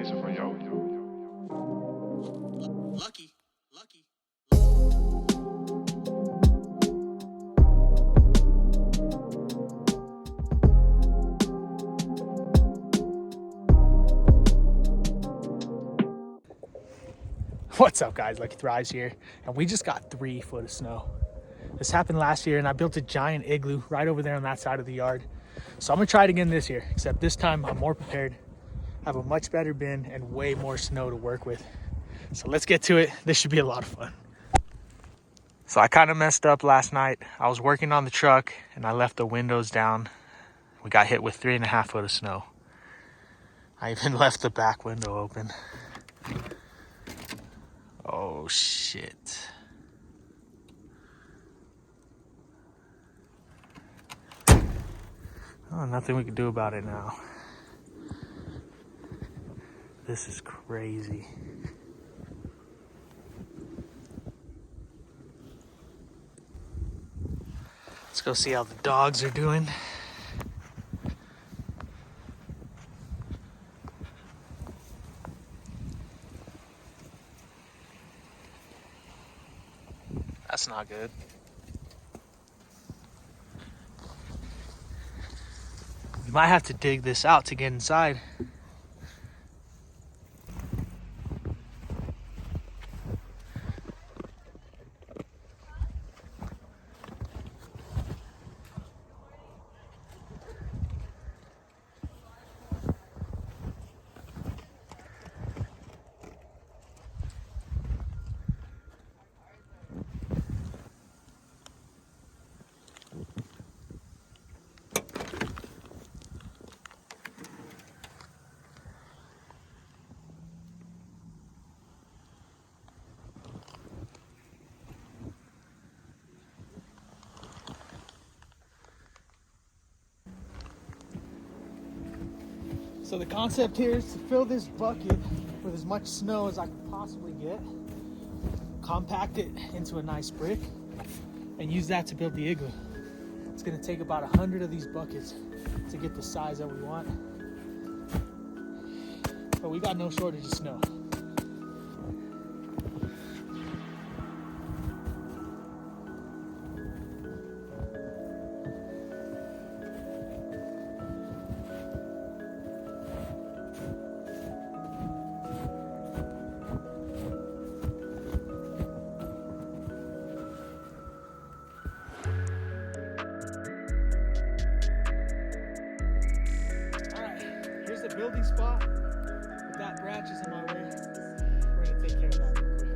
wezen van jou. Lucky. What's up guys, Lucky Thrives here, and we just got 3 foot of snow. This happened last year and I built a giant igloo right over there on that side of the yard. So I'm gonna try it again this year, except this time I'm more prepared. I have a much better bin and way more snow to work with. So let's get to it. This should be a lot of fun. So I kind of messed up last night. I was working on the truck and I left the windows down. We got hit with 3.5 foot of snow. I even left the back window open. Oh shit. Oh, nothing we can do about it now. This is crazy. Let's go see how the dogs are doing. That's not good. We might have to dig this out to get inside. So the concept here is to fill this bucket with as much snow as I can possibly get, compact it into a nice brick, and use that to build the igloo. It's gonna take about 100 of these buckets to get the size that we want, but we got no shortage of snow. Building spot, but that branch is in my way. We're gonna take care of that real quick.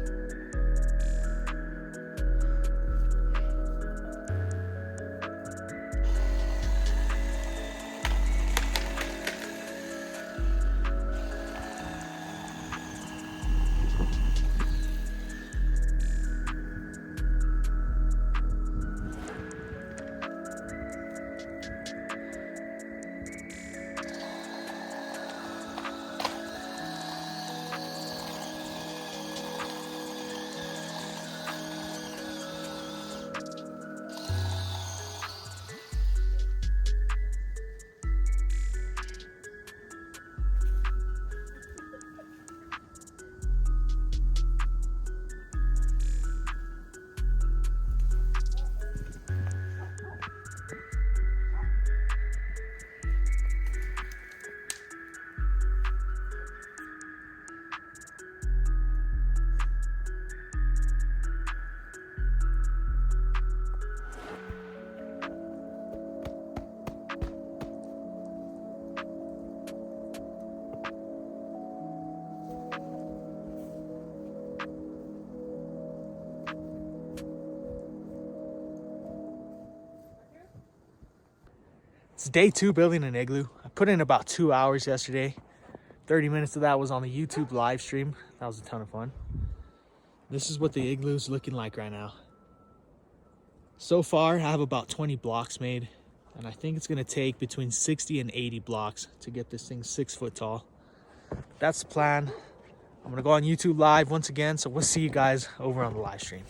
It's day 2 building an igloo. I put in about 2 hours yesterday. 30 minutes of that was on the YouTube live stream. That was a ton of fun. This is what the igloo is looking like right now. So far, I have about 20 blocks made, and I think it's gonna take between 60 and 80 blocks to get this thing 6 foot tall. That's the plan. I'm gonna go on YouTube live once again, so we'll see you guys over on the live stream.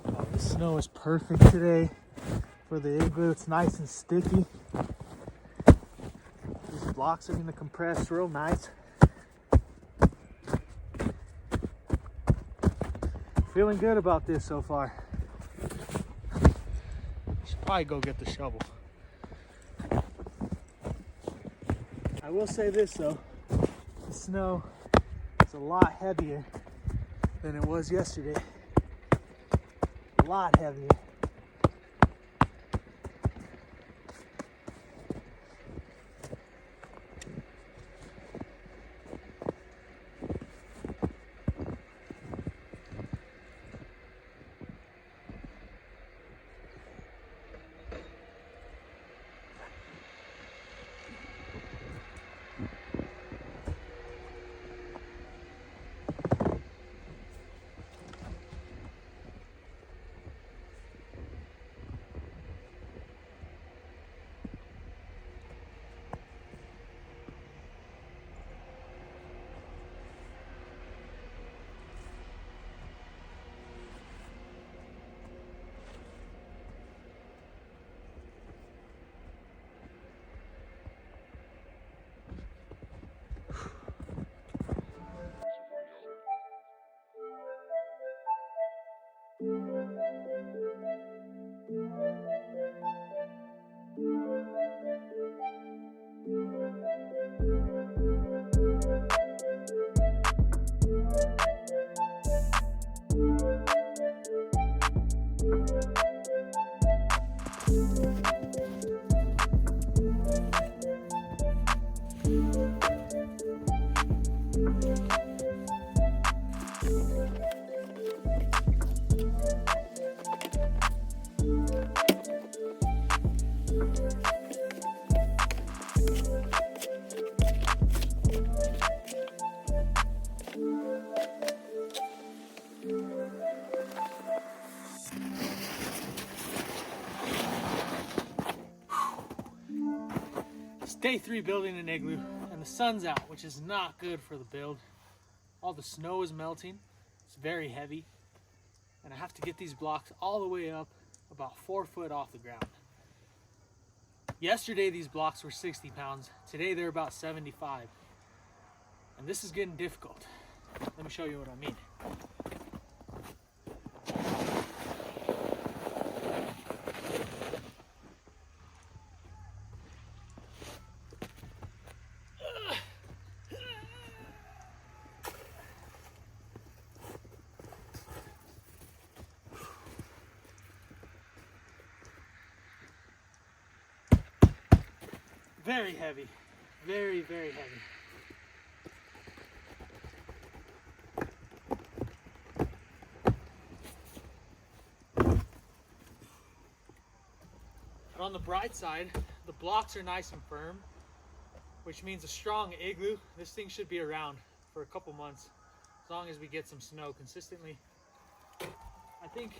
Oh, the snow is perfect today for the igloo. It's nice and sticky. These blocks are gonna compress real nice. Feeling good about this so far. Should probably go get the shovel. I will say this though, the snow is a lot heavier than it was yesterday. A lot heavier. It's day 3 building an igloo, and the sun's out, which is not good for the build. All the snow is melting. It's very heavy, and I have to get these blocks all the way up about 4 foot off the ground. Yesterday these blocks were 60 pounds. Today they're about 75. And this is getting difficult. Let me show you what I mean. Very heavy, very, very heavy. But on the bright side, the blocks are nice and firm, which means a strong igloo. This thing should be around for a couple months, as long as we get some snow consistently. I think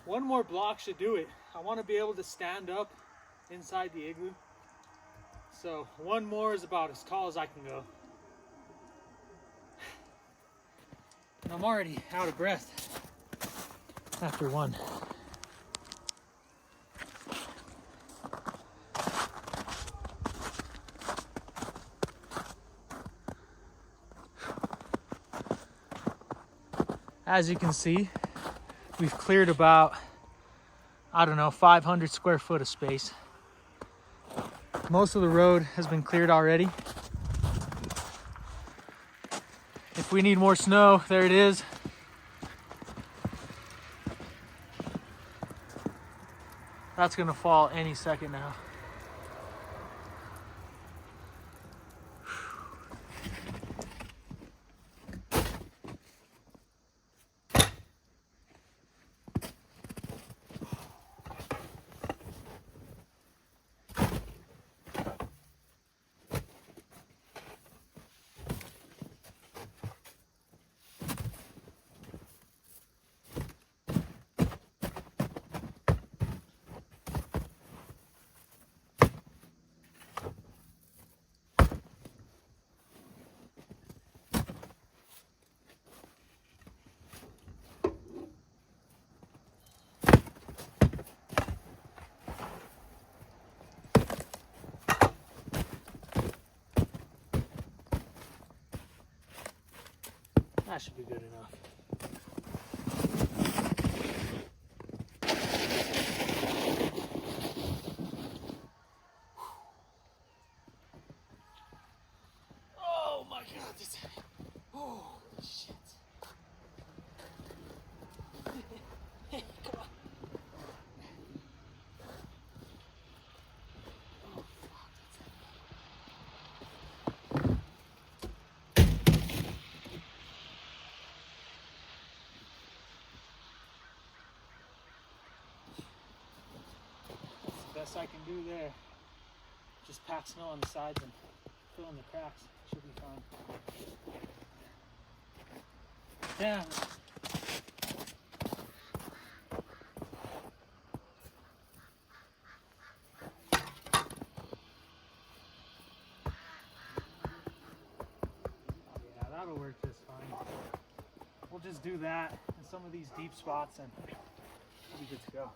one more block should do it. I want to be able to stand up inside the igloo. So one more is about as tall as I can go. And I'm already out of breath after one. As you can see, we've cleared about, I don't know, 500 square foot of space. Most of the road has been cleared already. If we need more snow, there it is. That's gonna fall any second now. That should be good enough. best I can do there. Just pack snow on the sides and fill in the cracks. Should be fine. Damn. Yeah, that'll work just fine. We'll just do that in some of these deep spots and we'll be good to go.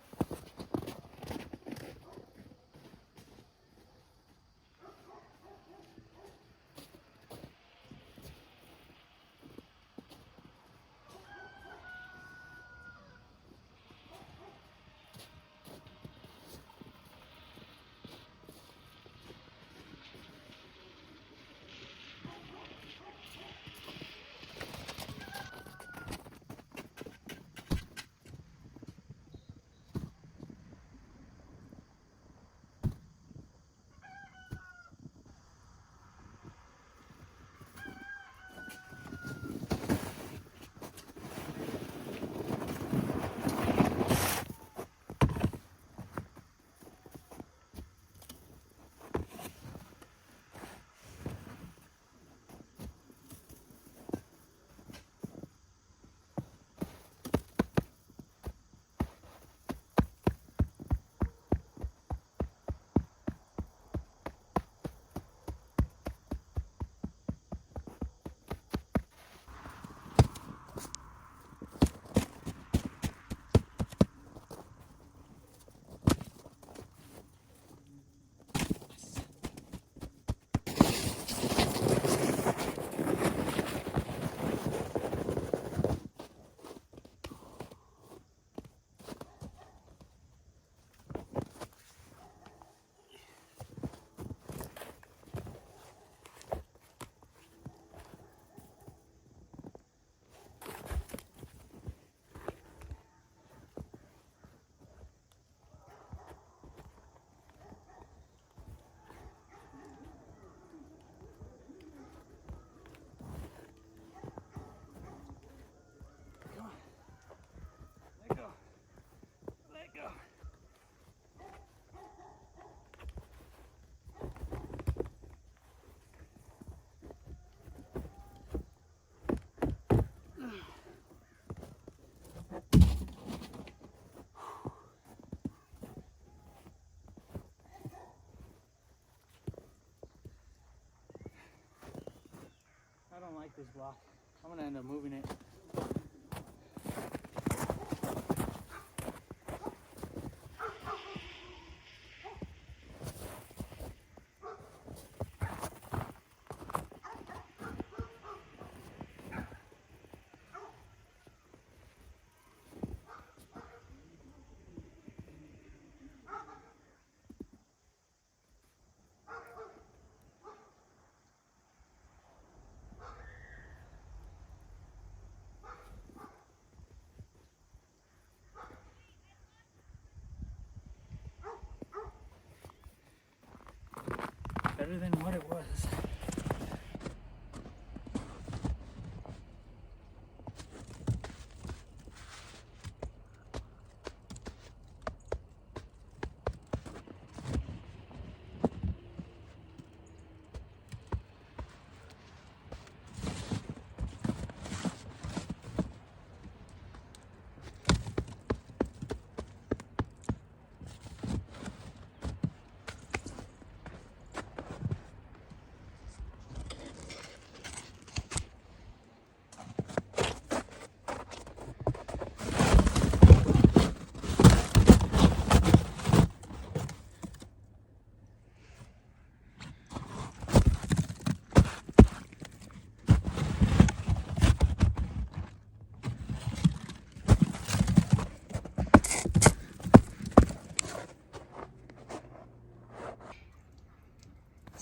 I don't like this block. I'm gonna end up moving it. Better than what it was.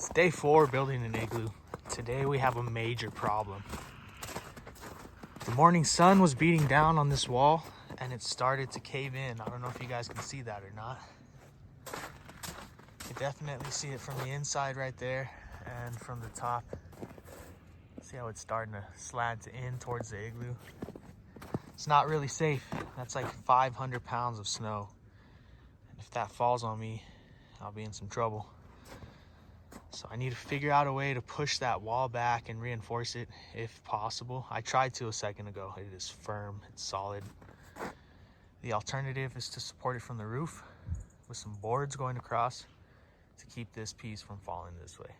It's day 4 building an igloo. Today we have a major problem. The morning sun was beating down on this wall and it started to cave in. I don't know if you guys can see that or not. You definitely see it from the inside right there and from the top. See how it's starting to slant in towards the igloo? It's not really safe. That's like 500 pounds of snow. And if that falls on me, I'll be in some trouble. So I need to figure out a way to push that wall back and reinforce it if possible. I tried to a second ago. It is firm, it's solid. The alternative is to support it from the roof with some boards going across to keep this piece from falling this way.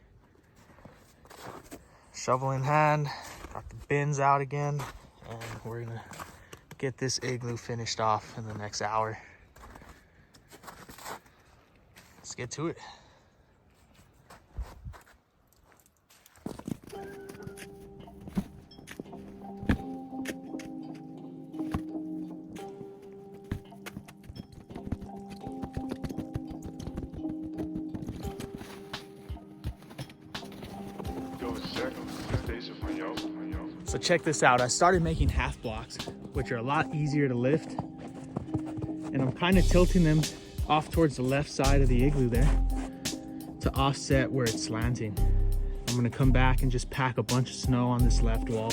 Shovel in hand, got the bins out again, and we're gonna get this igloo finished off in the next hour. Let's get to it. So check this out. I started making half blocks, which are a lot easier to lift. And I'm kind of tilting them off towards the left side of the igloo there to offset where it's slanting. I'm gonna come back and just pack a bunch of snow on this left wall.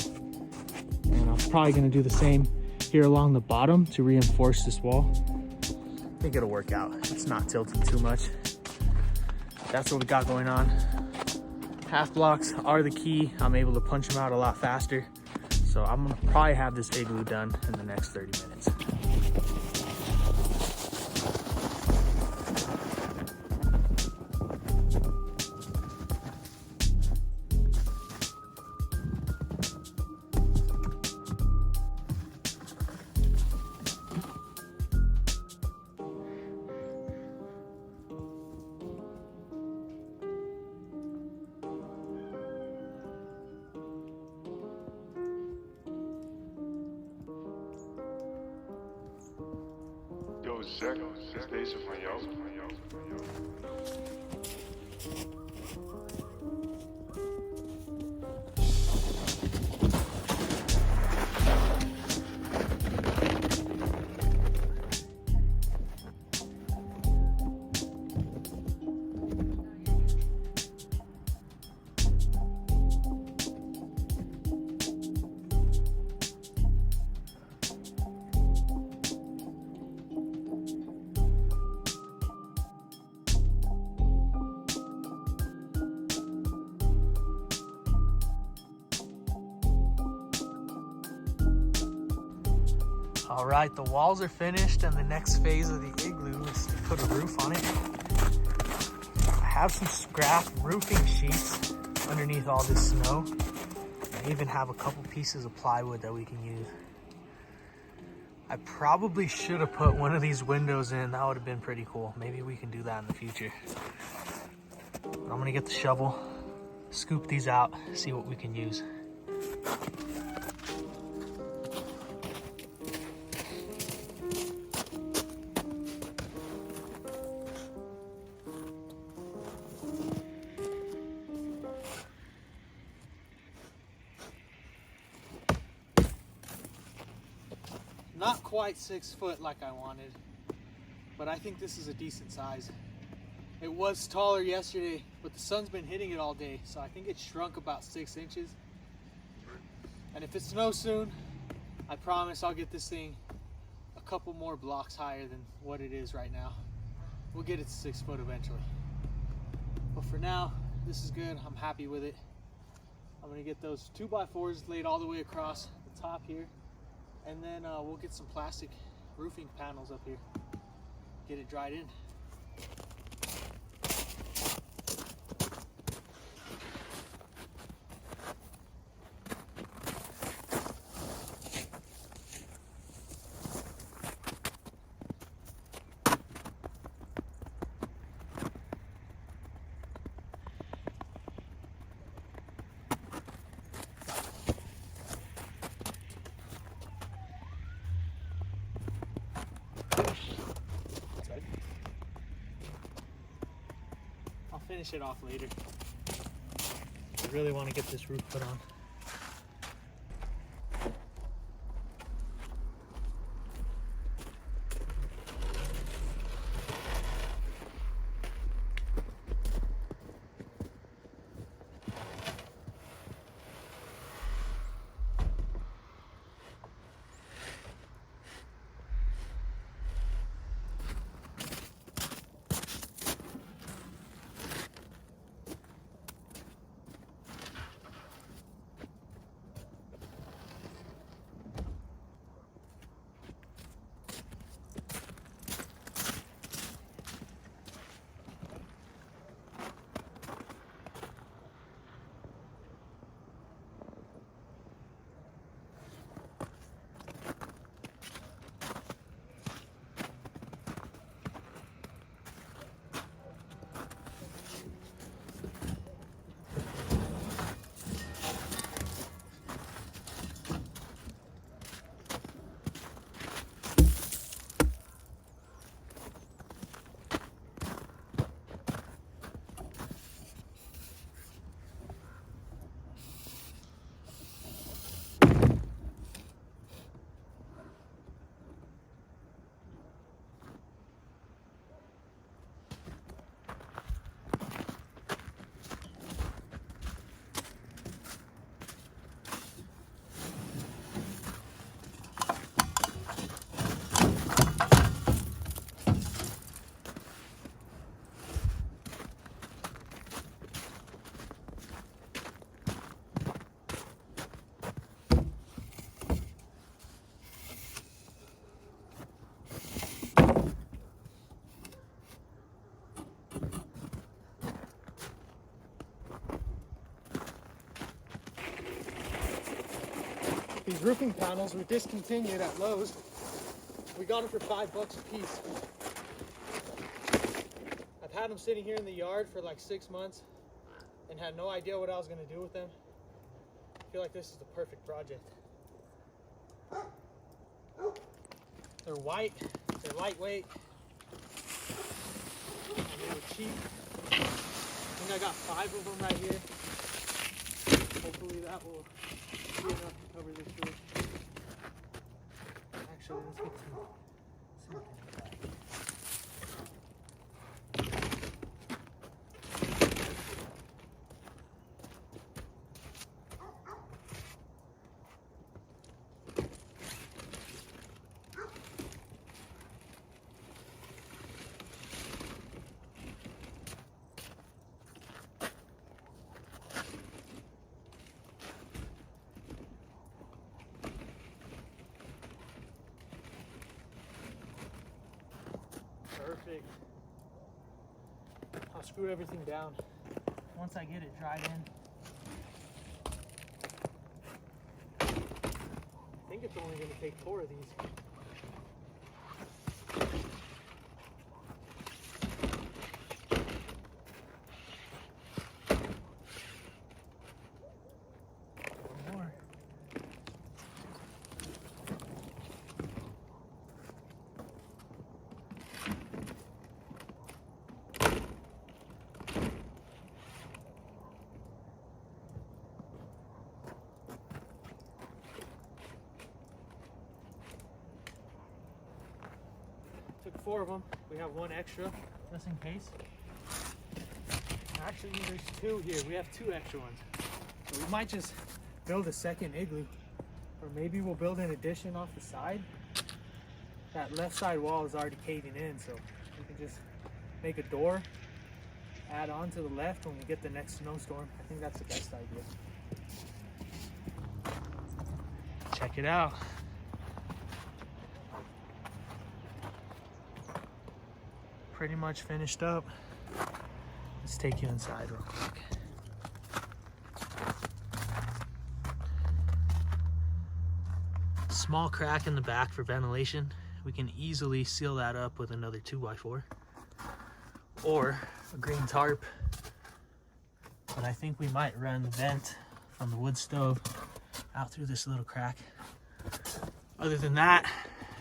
And I'm probably gonna do the same here along the bottom to reinforce this wall. I think it'll work out. It's not tilting too much. That's what we got going on. Half blocks are the key. I'm able to punch them out a lot faster. So I'm gonna probably have this igloo done in the next 30 minutes. Zeg, is deze van jou? All right, the walls are finished, and the next phase of the igloo is to put a roof on it. I have some scrap roofing sheets underneath all this snow. I even have a couple pieces of plywood that we can use. I probably should have put one of these windows in. That would have been pretty cool. Maybe we can do that in the future. But I'm gonna get the shovel, scoop these out, see what we can use. Not quite 6 foot like I wanted, but I think this is a decent size. It was taller yesterday, but the sun's been hitting it all day, so I think it shrunk about 6 inches. And if it snows soon, I promise I'll get this thing a couple more blocks higher than what it is right now. We'll get it to 6 foot eventually. But for now, this is good. I'm happy with it. I'm gonna get those 2x4s laid all the way across the top here. And then we'll get some plastic roofing panels up here. Get it dried in. Finish it off later. I really want to get this roof put on. These roofing panels were discontinued at Lowe's. We got them for $5 a piece. I've had them sitting here in the yard for like 6 months and had no idea what I was going to do with them. I feel like this is the perfect project. They're white, they're lightweight, and they were cheap. I think I got 5 of them right here. Hopefully that will be enough to cover this roof. Actually, let's get some back. Perfect. I'll screw everything down once I get it dried in. I think it's only going to take 4 of these. Took 4 of them. We have 1 extra, just in case. Actually, there's 2 here. We have 2 extra ones. So we might just build a second igloo. Or maybe we'll build an addition off the side. That left side wall is already caving in, so we can just make a door, add on to the left when we get the next snowstorm. I think that's the best idea. Check it out. Pretty much finished up. Let's take you inside real quick. Small crack in the back for ventilation. We can easily seal that up with another 2x4 or a green tarp. But I think we might run the vent from the wood stove out through this little crack. Other than that,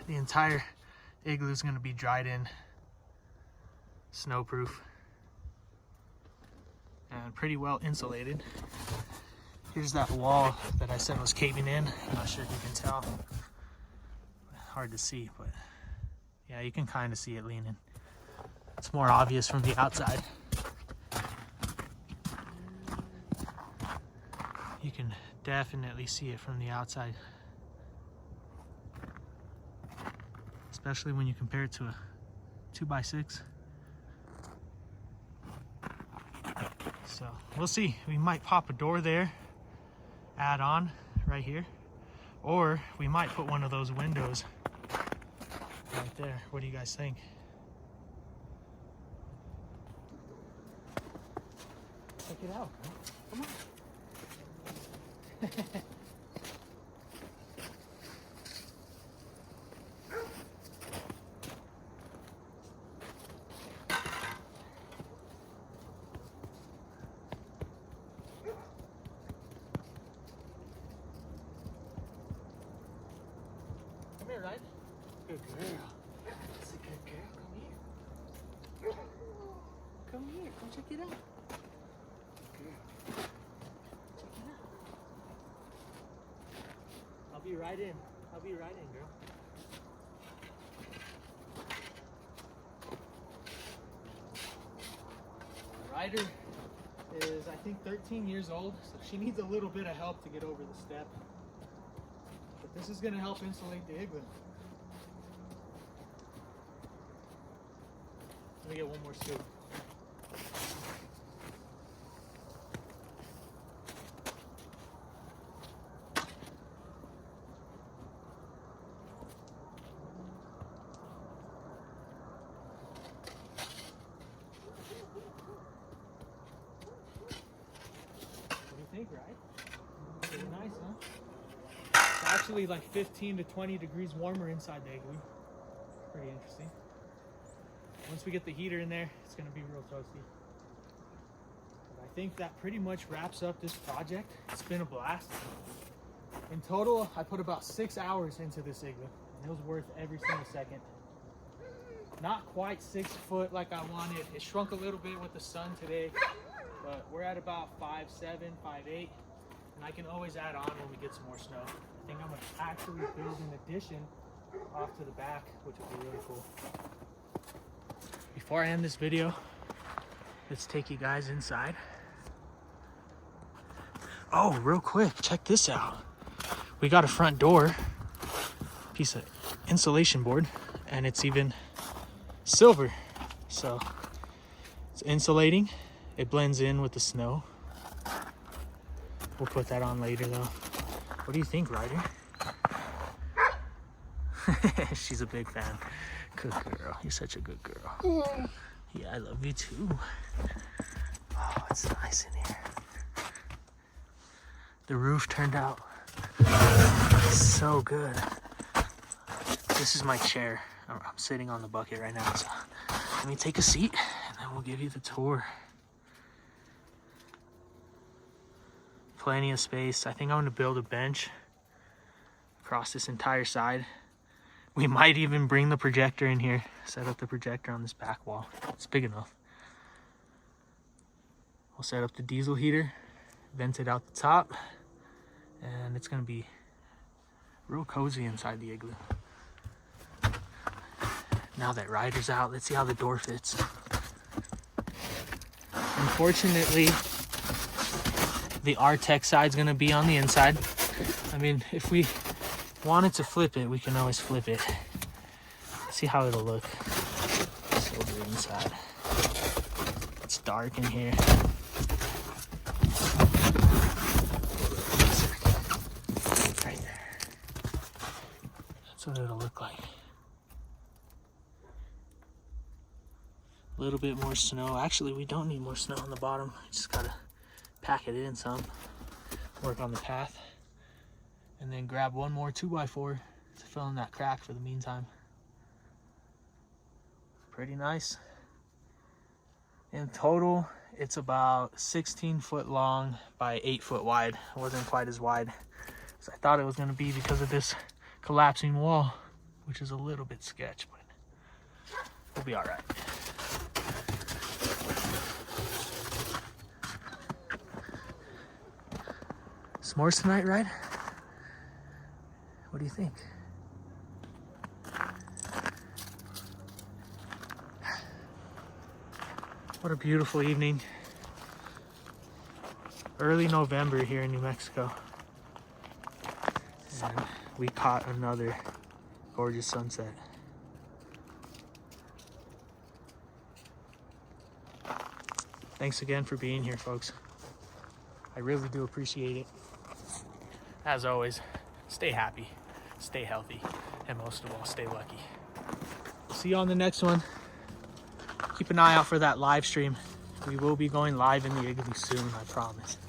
the entire igloo is going to be dried in, snowproof, and pretty well insulated. Here's that wall that I said was caving in. I'm not sure if you can tell. Hard to see, but yeah, you can kind of see it leaning. It's more obvious from the outside. You can definitely see it from the outside, especially when you compare it to a 2x6. So we'll see. We might pop a door there, add on right here, or we might put one of those windows right there. What do you guys think? Check it out, bro. Come on. Come here, right? Good girl. That's a good girl. Come here. Come here. Come check it out. Good. Check it out. I'll be right in. I'll be right in, girl. Ryder is, I think, 13 years old, so she needs a little bit of help to get over the step. But this is going to help insulate the igloo. Let me get one more scoop. What do you think, right? Pretty nice, huh? actually like 15 to 20 degrees warmer inside the igloo. Pretty interesting. Once we get the heater in there, it's gonna be real toasty. But I think that pretty much wraps up this project. It's been a blast. In total, I put about 6 hours into this igloo, and it was worth every single second. Not quite 6 foot like I wanted. It shrunk a little bit with the sun today, but we're at about 5'7", 5'8", and I can always add on when we get some more snow. I think I'm gonna actually build an addition off to the back, which would be really cool. Before I end this video, let's take you guys inside. Oh, real quick, check this out. We got a front door, piece of insulation board, and it's even silver. So it's insulating. It blends in with the snow. We'll put that on later though. What do you think, Ryder? She's a big fan. Good girl. You're such a good girl. Yeah, I love you too. Oh, it's nice in here. The roof turned out so good. This is my chair. I'm sitting on the bucket right now, so let me take a seat and then we'll give you the tour. Plenty of space. I think I'm gonna build a bench across this entire side. We might even bring the projector in here, set up the projector on this back wall. It's big enough. We'll set up the diesel heater, vent it out the top, and it's gonna be real cozy inside the igloo. Now that Ryder's out, let's see how the door fits. Unfortunately, the R-Tech side's gonna be on the inside. I mean, if we wanted to flip it, we can always flip it. See how it'll look. Silver inside. It's dark in here. Right there. That's what it'll look like. A little bit more snow. Actually, we don't need more snow on the bottom. Just gotta pack it in some. Work on the path. And then grab one more 2x4 to fill in that crack for the meantime. Pretty nice. In total, it's about 16 foot long by 8 foot wide. It wasn't quite as wide as I thought it was gonna be because of this collapsing wall, which is a little bit sketch, but we'll be all right. S'mores tonight, right? What do you think? What a beautiful evening. Early November here in New Mexico. And we caught another gorgeous sunset. Thanks again for being here, folks. I really do appreciate it. As always, stay happy, stay healthy, and most of all, stay lucky. See you on the next one. Keep an eye out for that live stream. We will be going live in the igloo soon, I promise.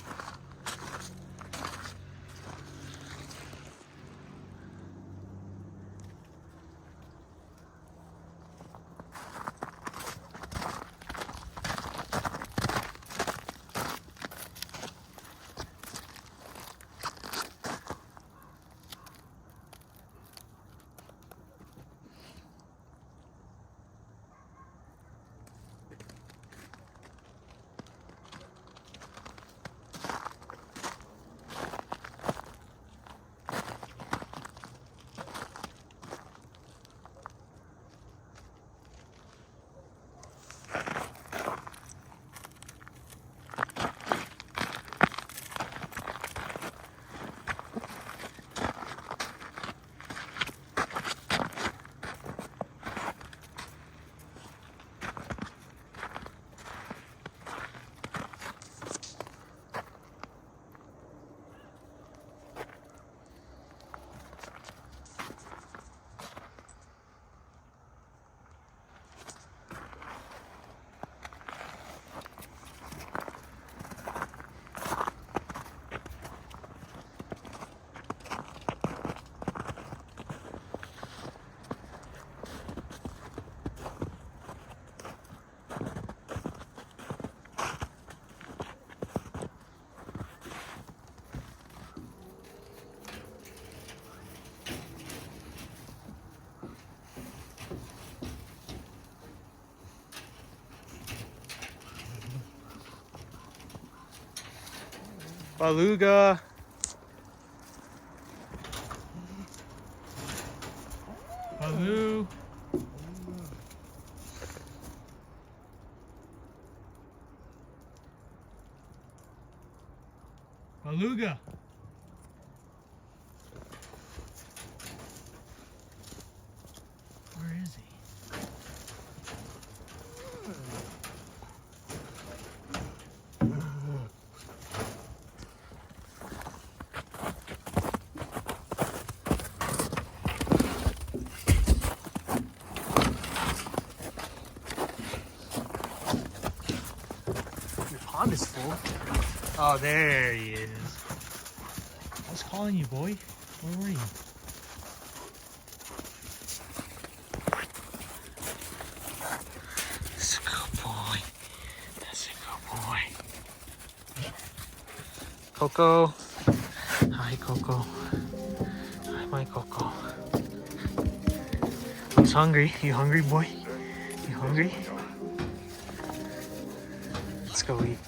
Beluga. Baloo. Beluga. Where is he? Your pond is full. Oh, there he is. I was calling you, boy. Where were you? That's a good boy. That's a good boy. Coco. Hi, Coco. Hi, my Coco. Who's hungry? You hungry, boy? You hungry? Let's go eat.